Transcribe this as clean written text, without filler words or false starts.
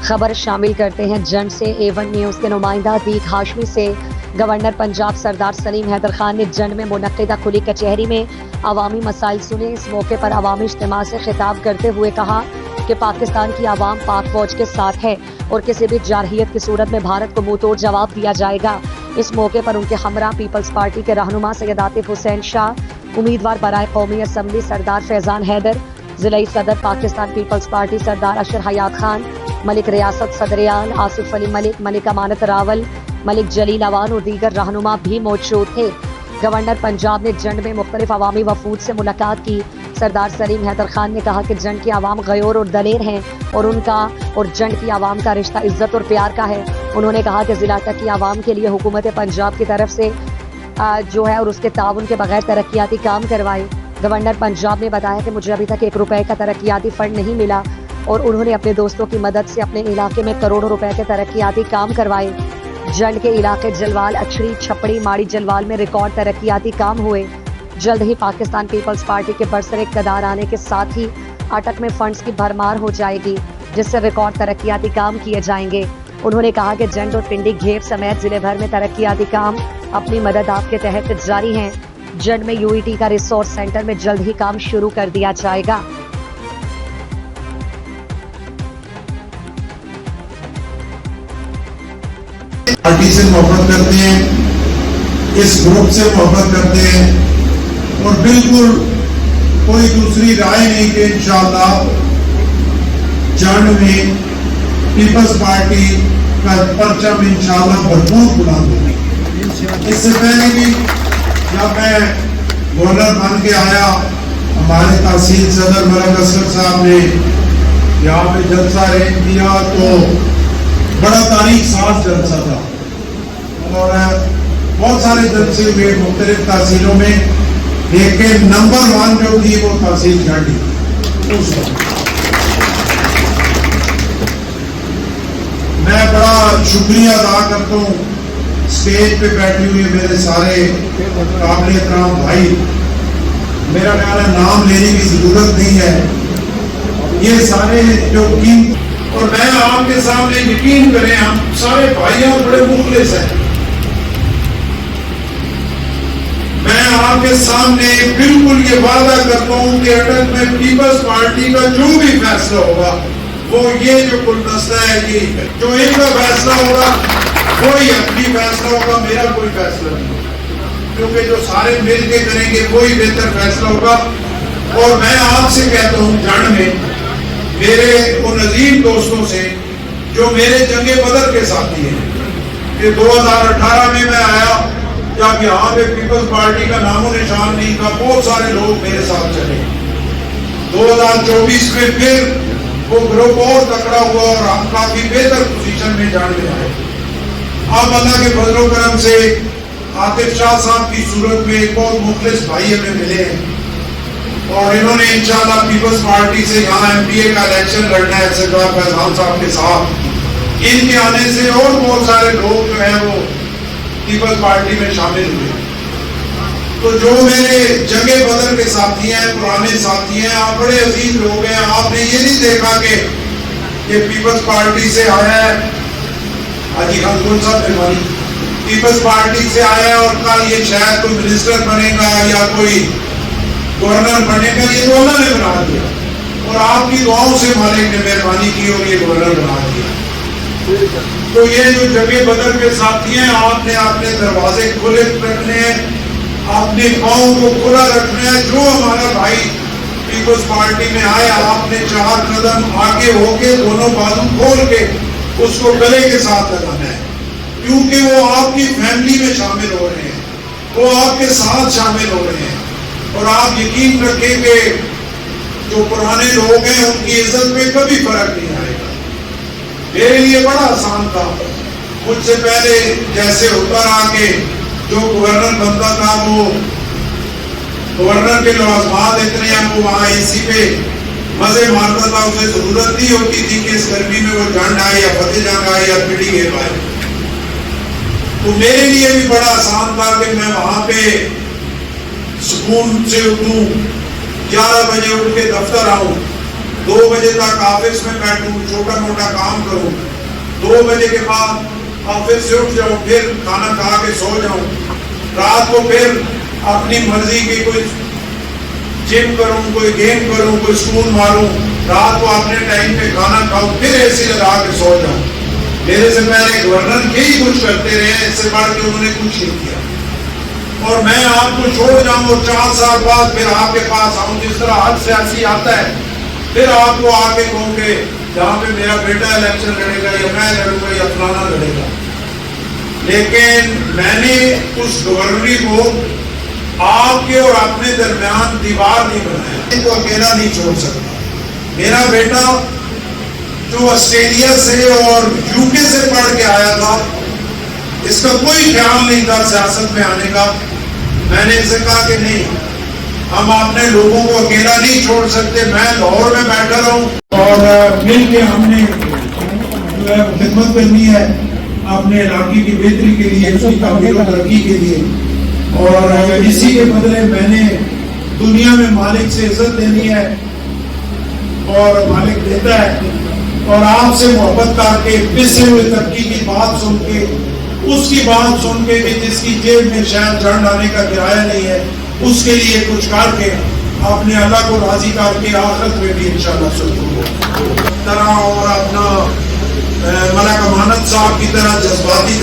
खबर शामिल करते हैं जंड से। A1 न्यूज़ के नुमाइंदा दीक हाशमी से। गवर्नर पंजाब सरदार सलीम हैदर खान ने जंड में मुनक्किदा खुली कचहरी में अवामी मसाइल सुने। इस मौके पर अवामी इज्तिमा से खिताब करते हुए कहा कि पाकिस्तान की आवाम पाक फौज के साथ है और किसी भी जारहियत की सूरत में भारत को मुंह तोड़ जवाब दिया जाएगा। इस मौके पर उनके हमरा पीपल्स पार्टी के रहनुमा सैयद आतिफ हुसैन शाह, उम्मीदवार बराए कौमी असम्बली सरदार फैजान हैदर, जिलाई सदर पाकिस्तान पीपल्स पार्टी सरदार अशर हयात खान, मलिक रियासत सदरियाल आसिफ अली मलिक, मलिक अमानत रावल, मलिक जलील अवान और दीगर रहनुमा भी मौजूद थे। गवर्नर पंजाब ने जंड में मुख्तलिफ अवामी वफूद से मुलाकात की। सरदार सलीम हैदर खान ने कहा कि जंड की आवाम गयोर और दलेर हैं और उनका और जंड की आवाम का रिश्ता इज्जत और प्यार का है। उन्होंने कहा कि ज़िला तक की आवाम के लिए हुकूमत पंजाब की तरफ से जो है और उसके ताउन के बगैर तरक्याती काम करवाए। गवर्नर पंजाब ने बताया कि मुझे अभी तक 1 रुपए का तरक्याती फंड नहीं मिला और उन्होंने अपने दोस्तों की मदद से अपने इलाके में करोड़ों रुपए के तरक्याती काम करवाए। जंड के इलाके जलवाल, अछड़ी, छपड़ी, माड़ी जलवाल में रिकॉर्ड तरक्याती काम हुए। जल्द ही पाकिस्तान पीपल्स पार्टी के बरसर इक़्तिदार आने के साथ ही अटक में फंड्स की भरमार हो जाएगी, जिससे रिकॉर्ड तरक्याती काम किए जाएंगे। उन्होंने कहा कि जंड और पिंडी घेव समेत जिले भर में तरक्याती काम अपनी मदद आपके तहत जारी हैं। जंड में यूईटी का रिसोर्स सेंटर में जल्द ही काम शुरू कर दिया जाएगा। पार्टी से मोहब्बत करते हैं, इस ग्रुप से मोहब्बत करते हैं और बिल्कुल कोई दूसरी राय नहीं कि इंशाअल्लाह जंड में पीपल्स पार्टी का परचम इंशाअल्लाह भरपूर बुलंद होगा। इससे पहले भी जब मैं गवर्नर बन के आया, हमारे तहसील सदर मलक असगर साहब ने यहाँ पे जलसा अरेंज किया तो बड़ा तारीख साज जलसा था और बहुत सारे जलसे हुए मुख्तलिफ तहसीलों में, लेकिन नंबर 1 जो थी वो तहसील झाड़ी। मैं बड़ा शुक्रिया अदा करता हूँ स्टेज पे बैठे हुए मेरे सारे काबिल एहतराम भाई। मेरा ख्याल है नाम लेने की जरूरत नहीं है, ये सारे जो की और मैं आपके सामने यकीन करें, हम सारे भाइयों बड़े मुखलिस हैं। मैं आपके सामने बिल्कुल ये वादा करता हूं कि अटक में पीपल्स पार्टी का जो भी फैसला होगा वो ये जो गुलदस्ता है ये जो इनका फैसला होगा वही अपनी फैसला होगा, मेरा कोई फैसला नहीं, क्योंकि जो सारे मिल के करेंगे वही बेहतर फैसला होगा। और मैं आपसे कहता हूँ जंड में मेरे उन अजीम दोस्तों से जो मेरे जंगे बदर के साथी हैं, ये 2018 में मैं आया जब यहाँ पे पीपल्स पार्टी का नामो निशान नहीं था, बहुत सारे लोग मेरे साथ चले। 2024 में फिर वो ग्रुप और तकड़ा हुआ और हम काफी बेहतर पोजीशन में जाने आए। अब अल्लाह के फजलो करम से आतिफ शाह साहब की सूरत में एक बहुत मुखलिस भाई हमें मिले हैं और इन्होंने इंशाअल्लाह पीपल्स पार्टी से यहाँ MPA का इलेक्शन लड़ना है सरदार फैजान साहब के साथ। इनके आने से और बहुत सारे लोग जो है वो पीपल्स पार्टी में शामिल हुए। तो जो मेरे जंगे बदर के साथी हैं, पुराने साथी हैं, आप बड़े अजीज लोग हैं। आपने ये नहीं देखा कि ये पीपल्स पार्टी से आया है, हाजी खान साहब मेहरबानी, पीपल्स पार्टी से आया है और कल ये शायद कोई मिनिस्टर बनेगा या कोई गवर्नर बनेगा, ये तो अल्लाह ने बना दिया और आपकी दुआओं से मालिक ने मेहरबानी की और ये गवर्नर बना दिया। तो ये जो जगह बदल के साथी हैं, आपने अपने दरवाजे खुले रखने हैं, अपने पाँव को खुला रखना है। जो हमारा भाई पीपल्स पार्टी में आया, आपने 4 कदम आगे होके दोनों बाजू खोल के उसको गले के साथ लगाना है, क्योंकि वो आपकी फैमिली में शामिल हो रहे हैं, वो आपके साथ शामिल हो रहे हैं। और आप यकीन रखें कि जो पुराने लोग हैं उनकी इज्जत में कभी फर्क नहीं आएगा। मेरे लिए बड़ा आसान था, मुझसे पहले जैसे होता रहा कि जो गवर्नर बनता था वो गवर्नर के लवाजमात इतने हैं, वो वहाँ AC पे मजे मारता था, उसे जरूरत नहीं होती थी कि इस गर्मी में वो जंड आए या फतेह जंग आए या पिंडी घेव आए। तो मेरे लिए भी बड़ा आसान था कि मैं वहां पे सुकून से उठूं, 11 बजे उठ के दफ्तर आऊं, 2 बजे तक ऑफिस में बैठूं, छोटा मोटा काम करूं, 2 बजे के बाद ऑफिस से उठ जाऊं, फिर खाना खा के सो जाऊं, रात को फिर अपनी मर्जी की कोई जिम करूं, कोई गेम करूं, कोई स्कूल मारूं, रात को अपने टाइम पे खाना खाऊं, फिर एसी लगा के सो जाऊं। मेरे से पहले गवर्नर यही कुछ करते रहे, इससे बढ़ के उन्होंने कुछ नहीं किया। और मैं आपको छोड़ जाऊं और 4 साल बाद फिर आपके पास आऊं, जिस तरह हर सियासी आता है, फिर आपको आके कहूंगे जहाँ पे मेरा बेटा इलेक्शन लड़ेगा या मैं लड़ूंगा या फलाना लड़ेगा। लेकिन मैंने उस गवर्नरी को आपके और अपने दरमियान दीवार नहीं बनाया, इनको अकेला नहीं छोड़ सकता। मेरा बेटा जो ऑस्ट्रेलिया से और यूके से पढ़ के आया था, इसका कोई ख्याल नहीं था सियासत में आने का। मैंने इसे कहा कि नहीं, हम अपने लोगों को अकेला नहीं छोड़ सकते, मैं लाहौर में बैठा रहूं और मिल के हमने जो है खिदमत करनी है अपने इलाके की बेहतरी के लिए, उसकी तमीर और तरक्की के लिए। और इसी के बदले मैंने दुनिया में मालिक से इज्जत लेनी है और मालिक देता है। और आपसे मोहब्बत करके पिसे हुए तबकी की बात सुन के, उसकी बात सुन के कि जिसकी जेब में शायद जान डालने का किराया नहीं है, उसके लिए कुछ करके अपने अल्लाह को राजी करके आखिरत में भी इंशाअल्लाह सुकून तरह और अपना मलक अमानत साहब की तरह जज्बाती